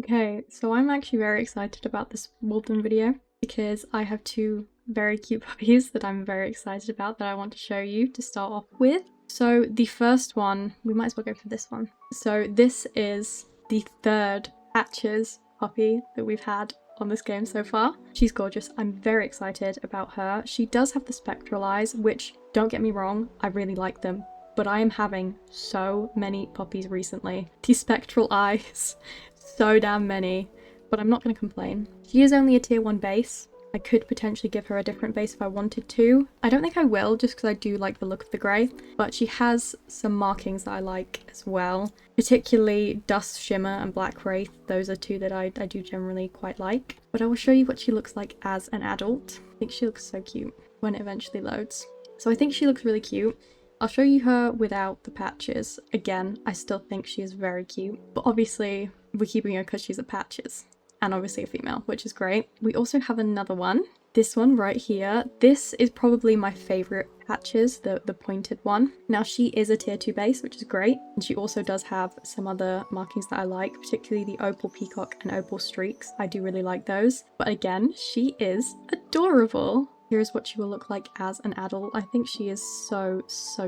Okay, so I'm actually very excited about this Wolvden video because I have two very cute puppies that I'm very excited about that I want to show you to start off with. So the first one, we might as well go for this one. So this is the third Patches puppy that we've had on this game so far. She's gorgeous. I'm very excited about her. She does have the spectral eyes, which, don't get me wrong, I really like them. But I am having so many puppies recently. These spectral eyes. So damn many. But I'm not going to complain. She is only a tier 1 base. I could potentially give her a different base if I wanted to. I don't think I will, just because I do like the look of the grey. But she has some markings that I like as well. Particularly Dust Shimmer and Black Wraith. Those are two that I do generally quite like. But I will show you what she looks like as an adult. I think she looks so cute when it eventually loads. So I think she looks really cute. I'll show you her without the patches. Again, I still think she is very cute. But obviously, we're keeping her because she's a patches. And obviously a female, which is great. We also have another one. This one right here. This is probably my favourite patches, the pointed one. Now she is a tier 2 base, which is great. And she also does have some other markings that I like, particularly the opal peacock and opal streaks. I do really like those. But again, she is adorable. Here's what she will look like as an adult. I think she is so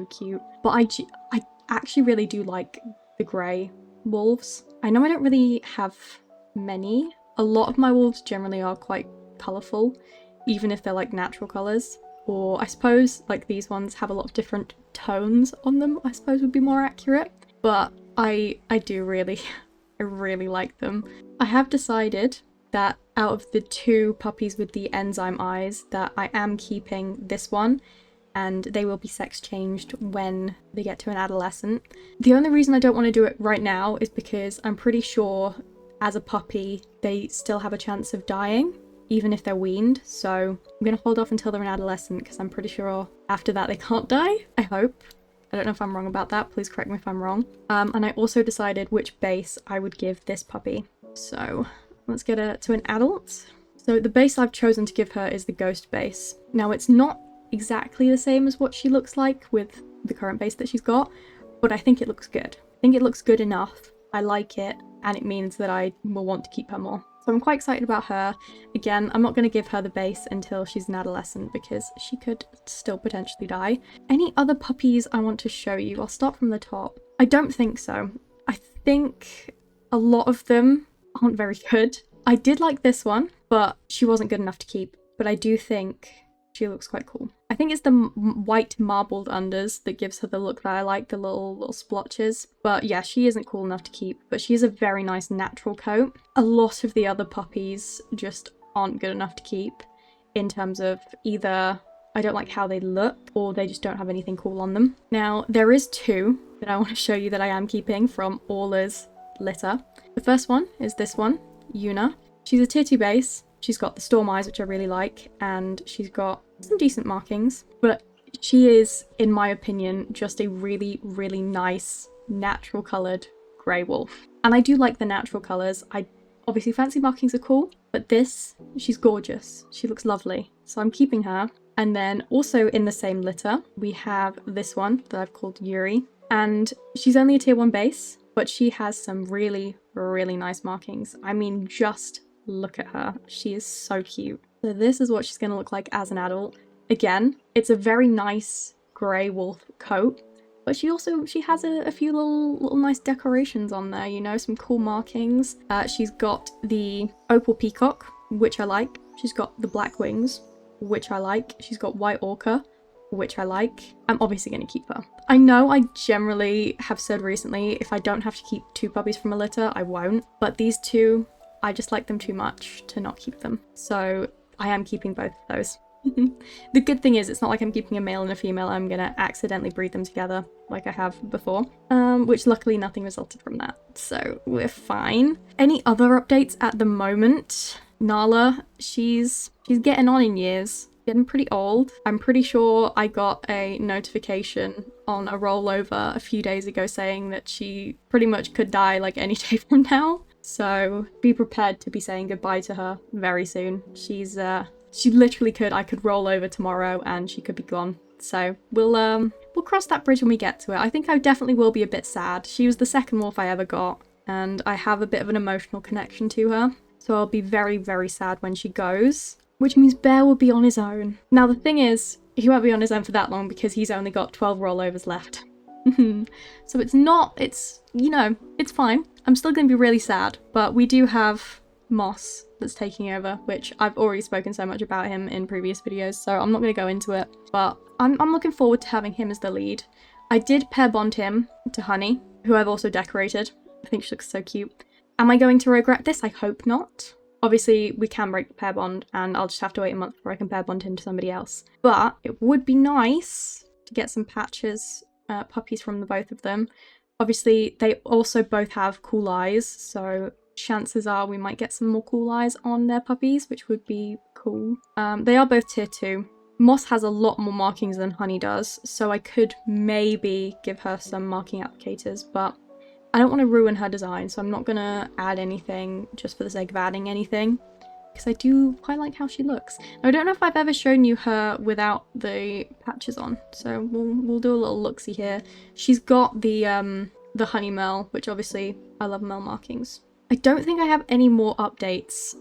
cute. But I actually really do like the grey wolves. I know I don't really have many. A lot of my wolves generally are quite colourful, even if they're like natural colours. Or I suppose like these ones have a lot of different tones on them, I suppose would be more accurate. But I do really, I really like them. I have decided that out of the two puppies with the enzyme eyes that I am keeping this one, and they will be sex changed when they get to an adolescent. The only reason I don't want to do it right now is because I'm pretty sure as a puppy they still have a chance of dying, even if they're weaned. So I'm going to hold off until they're an adolescent because I'm pretty sure after that they can't die. I hope. I don't know if I'm wrong about that. Please correct me if I'm wrong. And I also decided which base I would give this puppy. So let's get her to an adult. So the base I've chosen to give her is the ghost base. Now it's not exactly the same as what she looks like with the current base that she's got, but I think it looks good. I think it looks good enough. I like it, and it means that I will want to keep her more. So I'm quite excited about her. Again, I'm not going to give her the base until she's an adolescent because she could still potentially die. Any other puppies I want to show you? I'll start from the top. I don't think so. I think a lot of them aren't very good. I did like this one, but she wasn't good enough to keep. But I do think she looks quite cool. I think it's the white marbled unders that gives her the look that I like, the little splotches. But yeah, she isn't cool enough to keep, but she has a very nice natural coat. A lot of the other puppies just aren't good enough to keep in terms of either I don't like how they look or they just don't have anything cool on them. Now, there is two that I want to show you that I am keeping from Aula's litter. The first one is this one, Una. She's a tier 2 base. She's got the storm eyes, which I really like, and she's got some decent markings, but she is, in my opinion, just a really nice natural coloured grey wolf. And I do like the natural colours. I obviously fancy markings are cool, but this, she's gorgeous. She looks lovely. So I'm keeping her. And then also in the same litter, we have this one that I've called Yuri, and she's only a tier 1 base, but she has some really nice markings. I mean, just look at her. She is so cute. So this is what she's going to look like as an adult. Again, it's a very nice grey wolf coat, but she has a few little nice decorations on there, you know, some cool markings. She's got the opal peacock, which I like. She's got the black wings, which I like. She's got white orca, which I like. I'm obviously going to keep her. I know I generally have said recently, if I don't have to keep two puppies from a litter, I won't. But these two, I just like them too much to not keep them. So I am keeping both of those. The good thing is it's not like I'm keeping a male and a female. I'm going to accidentally breed them together like I have before. Which luckily nothing resulted from that. So we're fine. Any other updates at the moment? Nala, she's getting on in years. Getting pretty old. I'm pretty sure I got a notification on a rollover a few days ago saying that she pretty much could die like any day from now. So be prepared to be saying goodbye to her very soon. She literally could. I could roll over tomorrow and she could be gone. So we'll cross that bridge when we get to it. I think I definitely will be a bit sad. She was the second wolf I ever got, and I have a bit of an emotional connection to her. So I'll be very, very sad when she goes, which means Bear will be on his own. Now the thing is, he won't be on his own for that long because he's only got 12 rollovers left. So it's you know, it's fine. I'm still going to be really sad, but we do have Moss that's taking over, which I've already spoken so much about him in previous videos, so I'm not going to go into it, but I'm looking forward to having him as the lead. I did pair bond him to Honey, who I've also decorated. I think she looks so cute. Am I going to regret this? I hope not. Obviously, we can break the pair bond, and I'll just have to wait a month before I can pair bond him to somebody else. But it would be nice to get some patches, puppies from the both of them. Obviously, they also both have cool eyes, so chances are we might get some more cool eyes on their puppies, which would be cool. They are both tier 2. Moss has a lot more markings than Honey does, so I could maybe give her some marking applicators, but I don't want to ruin her design, so I'm not going to add anything just for the sake of adding anything, because I do quite like how she looks. Now, I don't know if I've ever shown you her without the patches on, so we'll do a little look-see here. She's got the Honey Merle, which obviously I love Merle markings. I don't think I have any more updates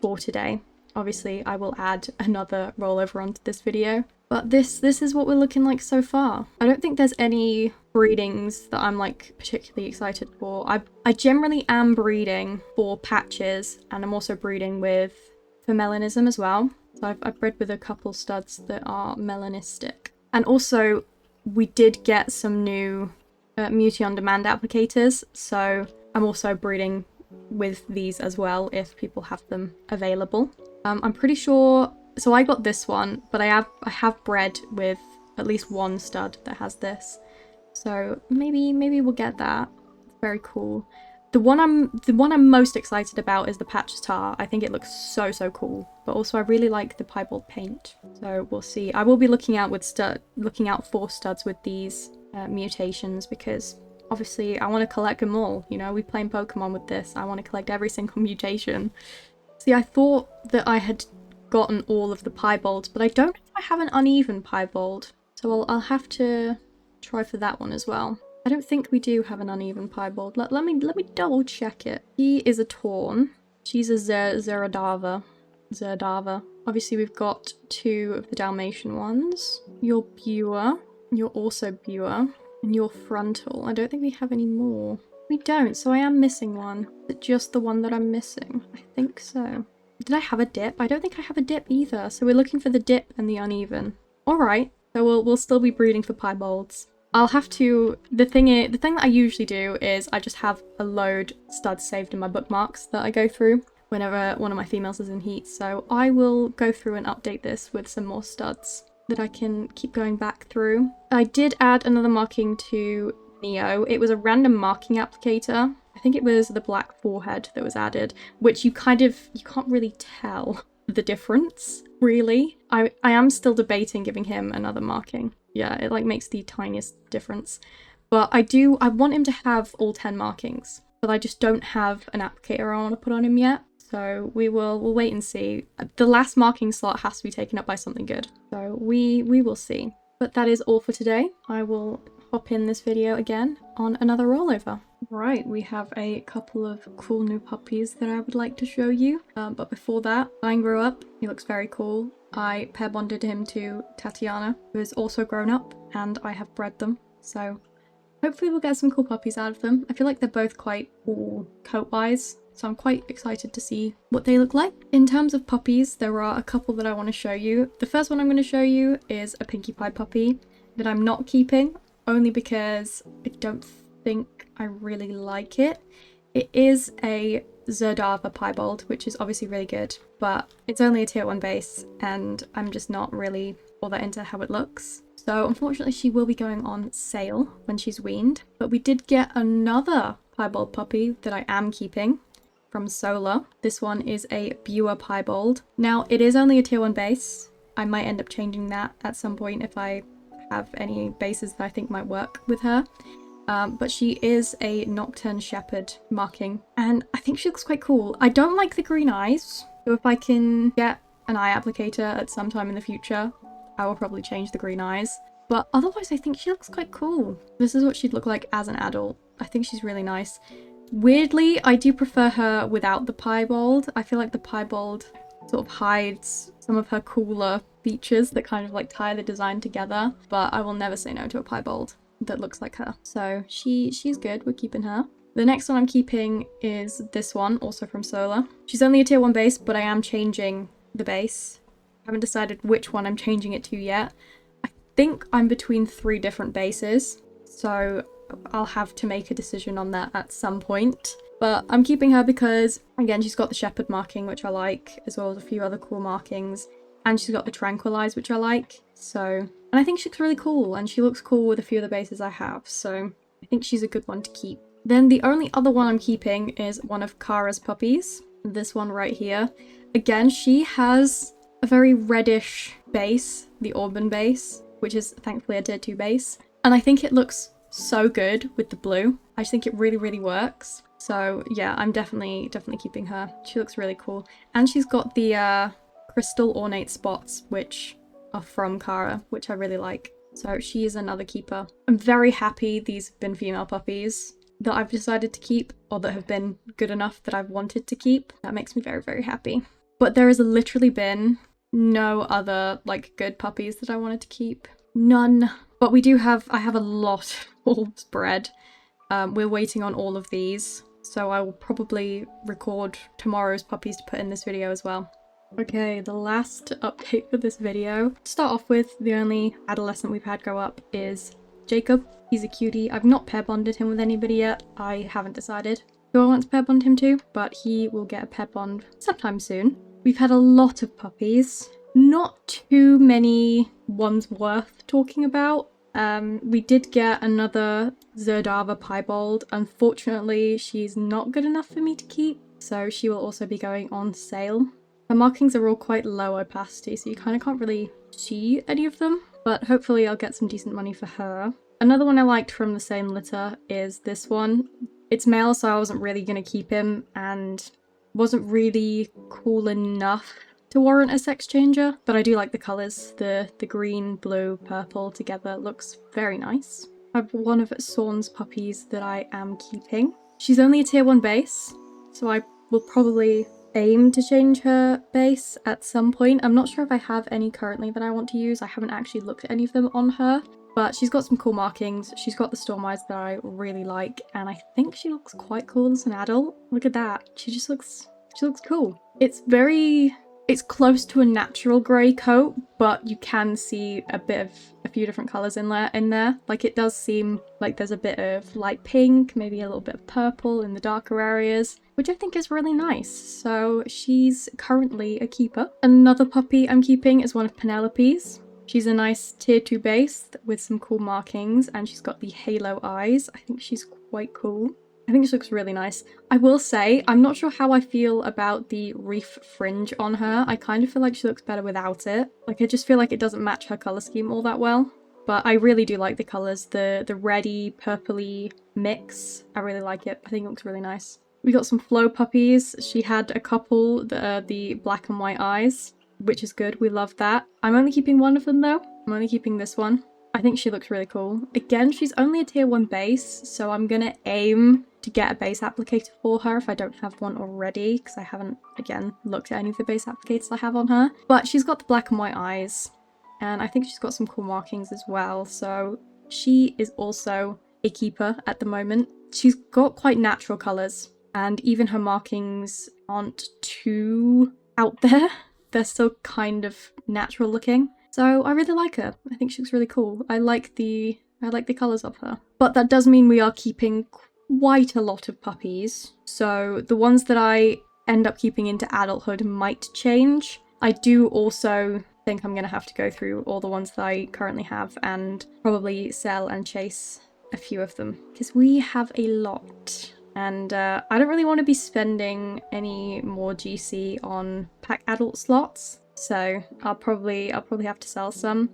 for today. Obviously, I will add another rollover onto this video, but this is what we're looking like so far. I don't think there's any breedings that I'm like particularly excited for. I generally am breeding for patches, and I'm also breeding for melanism as well. So I've bred with a couple studs that are melanistic. And also, we did get some new Muti on Demand applicators, so I'm also breeding with these as well if people have them available. I'm pretty sure, so I got this one, but I have bred with at least one stud that has this. So maybe we'll get that. It's very cool. The one I'm most excited about is the Patches Tar. I think it looks so cool. But also I really like the piebald paint. So we'll see. I will be looking out for studs with these mutations, because obviously I want to collect them all. You know, we playing Pokemon with this. I want to collect every single mutation. See, I thought that I had gotten all of the piebalds, but I don't know if I have an uneven piebald. So I'll have to try for that one as well. I don't think we do have an uneven piebald. Let me double check it. He is a Torn. She's a Zeradava. Obviously we've got 2 of the Dalmatian ones. You're Bua. You're also Bua. And you're Frontal. I don't think we have any more. We don't, so I am missing one. Is it just the one that I'm missing? I think so. Did I have a dip? I don't think I have a dip either. So we're looking for the dip and the uneven. Alright, so we'll still be breeding for piebalds. I'll have to, the thing that I usually do is I just have a load studs saved in my bookmarks that I go through whenever one of my females is in heat. So I will go through and update this with some more studs that I can keep going back through. I did add another marking to Neo. It was a random marking applicator. I think it was the black forehead that was added, which you can't really tell the difference, really. I am still debating giving him another marking. Yeah, it like makes the tiniest difference. But I want him to have all 10 markings, but I just don't have an applicator I want to put on him yet. So we'll wait and see. The last marking slot has to be taken up by something good. So we will see. But that is all for today. I will hop in this video again on another rollover. Right, we have a couple of cool new puppies that I would like to show you. But before that, Ryan grew up. He looks very cool. I pair bonded him to Tatiana, who is also grown up, and I have bred them. So hopefully we'll get some cool puppies out of them. I feel like they're both quite cool coat-wise, so I'm quite excited to see what they look like. In terms of puppies, there are a couple that I want to show you. The first one I'm going to show you is a Pinkie Pie puppy that I'm not keeping, only because I don't think I really like it. It is a Zerdava piebald, which is obviously really good, but it's only a tier 1 base, and I'm just not really all that into how it looks. So unfortunately she will be going on sale when she's weaned, but we did get another piebald puppy that I am keeping from Solar. This one is a Bua piebald. Now it is only a tier 1 base. I might end up changing that at some point if I have any bases that I think might work with her. But she is a Nocturne Shepherd marking, and I think she looks quite cool. I don't like the green eyes, so if I can get an eye applicator at some time in the future, I will probably change the green eyes. But otherwise, I think she looks quite cool. This is what she'd look like as an adult. I think she's really nice. Weirdly, I do prefer her without the piebald. I feel like the piebald sort of hides some of her cooler features that kind of like tie the design together, but I will never say no to a piebald that looks like her. So she's good, we're keeping her. The next one I'm keeping is this one, also from Solar. She's only a tier 1 base, but I am changing the base. I haven't decided which one I'm changing it to yet. I think I'm between 3 different bases, so I'll have to make a decision on that at some point. But I'm keeping her because, again, she's got the shepherd marking, which I like, as well as a few other cool markings. And she's got the tranquilize, which I like. So, and I think she looks really cool, and she looks cool with a few of the bases I have. So I think she's a good one to keep. Then the only other one I'm keeping is one of Kara's puppies. This one right here. Again, she has a very reddish base, the Wolvden base, which is thankfully a tier 2 base. And I think it looks so good with the blue. I just think it really, really works. So yeah, I'm definitely keeping her. She looks really cool. And she's got the crystal ornate spots, which are from Kara, which I really like. So she is another keeper. I'm very happy these have been female puppies that I've decided to keep, or that have been good enough that I've wanted to keep. That makes me very, very happy. But there has literally been no other like good puppies that I wanted to keep. None. But I have a lot of wolves bred. We're waiting on all of these, so I will probably record tomorrow's puppies to put in this video as well. Okay, the last update for this video. To start off with, the only adolescent we've had grow up is Jacob. He's a cutie. I've not pair bonded him with anybody yet. I haven't decided who I want to pair bond him to, but he will get a pair bond sometime soon. We've had a lot of puppies. Not too many ones worth talking about. We did get another Zerdava piebald. Unfortunately, she's not good enough for me to keep, so she will also be going on sale. Her markings are all quite low opacity, so you kind of can't really see any of them, but hopefully I'll get some decent money for her. Another one I liked from the same litter is this one. It's male, so I wasn't really going to keep him, and wasn't really cool enough to warrant a sex changer, but I do like the colours. The green, blue, purple together looks very nice. I have one of Sorn's puppies that I am keeping. She's only a tier 1 base, so I will probably aim to change her base at some point. I'm not sure if I have any currently that I want to use. I haven't actually looked at any of them on her, but she's got some cool markings. She's got the storm eyes that I really like, and I think she looks quite cool as an adult. Look at that. She looks cool. It's close to a natural grey coat, but you can see a few different colours in there. Like, it does seem like there's a bit of light pink, maybe a little bit of purple in the darker areas, which I think is really nice. So she's currently a keeper. Another puppy I'm keeping is one of Penelope's. She's a nice tier 2 base with some cool markings, and she's got the halo eyes. I think she's quite cool. I think she looks really nice. I will say, I'm not sure how I feel about the reef fringe on her. I kind of feel like she looks better without it. Like, I just feel like it doesn't match her colour scheme all that well. But I really do like the colours. The reddy, purpley mix. I really like it. I think it looks really nice. We got some Flo puppies. She had a couple that are the black and white eyes, which is good. We love that. I'm only keeping one of them though. I'm only keeping this one. I think she looks really cool. Again, she's only a tier 1 base, so I'm gonna aim to get a base applicator for her if I don't have one already, because I haven't, again, looked at any of the base applicators I have on her. But she's got the black and white eyes, and I think she's got some cool markings as well, so she is also a keeper at the moment. She's got quite natural colours, and even her markings aren't too out there. They're still kind of natural looking. So I really like her. I think she looks really cool. I like the colours of her. But that does mean we are keeping quite a lot of puppies. So the ones that I end up keeping into adulthood might change. I do also think I'm going to have to go through all the ones that I currently have and probably sell and chase a few of them, because we have a lot. And I don't really want to be spending any more GC on pack adult slots. So I'll probably have to sell some.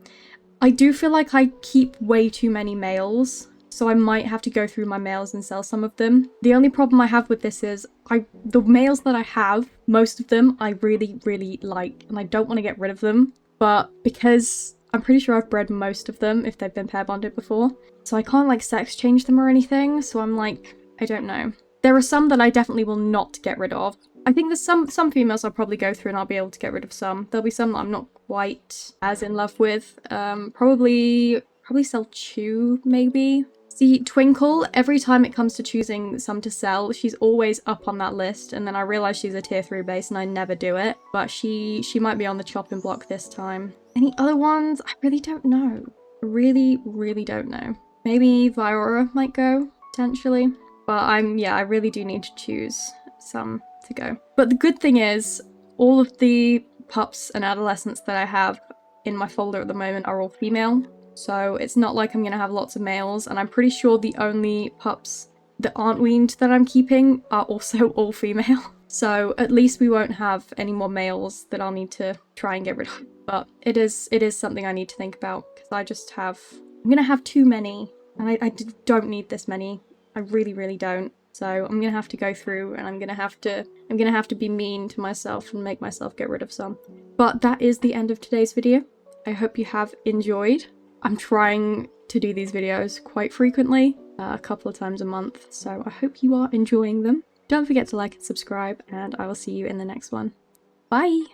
I do feel like I keep way too many males, so I might have to go through my males and sell some of them. The only problem I have with this is the males that I have, most of them I really, really like, and I don't want to get rid of them. But because I'm pretty sure I've bred most of them if they've been pair bonded before, so I can't like sex change them or anything, so I'm like, I don't know. There are some that I definitely will not get rid of. I think there's some females I'll probably go through and I'll be able to get rid of some. There'll be some that I'm not quite as in love with. Probably sell Chew, maybe. See, Twinkle, every time it comes to choosing some to sell, she's always up on that list, and then I realise she's a tier 3 base and I never do it, but she might be on the chopping block this time. Any other ones? I really don't know. Really don't know. Maybe Viora might go, potentially. But I really do need to choose some to go. But the good thing is, all of the pups and adolescents that I have in my folder at the moment are all female. So it's not like I'm gonna have lots of males, and I'm pretty sure the only pups that aren't weaned that I'm keeping are also all female. So at least we won't have any more males that I'll need to try and get rid of. But it is something I need to think about, because I'm gonna have too many, and I don't need this many. I really don't. So I'm gonna have to go through, and I'm gonna have to be mean to myself and make myself get rid of some. But that is the end of today's video. I hope you have enjoyed. I'm trying to do these videos quite frequently, a couple of times a month, so I hope you are enjoying them. Don't forget to like and subscribe, and I will see you in the next one. Bye!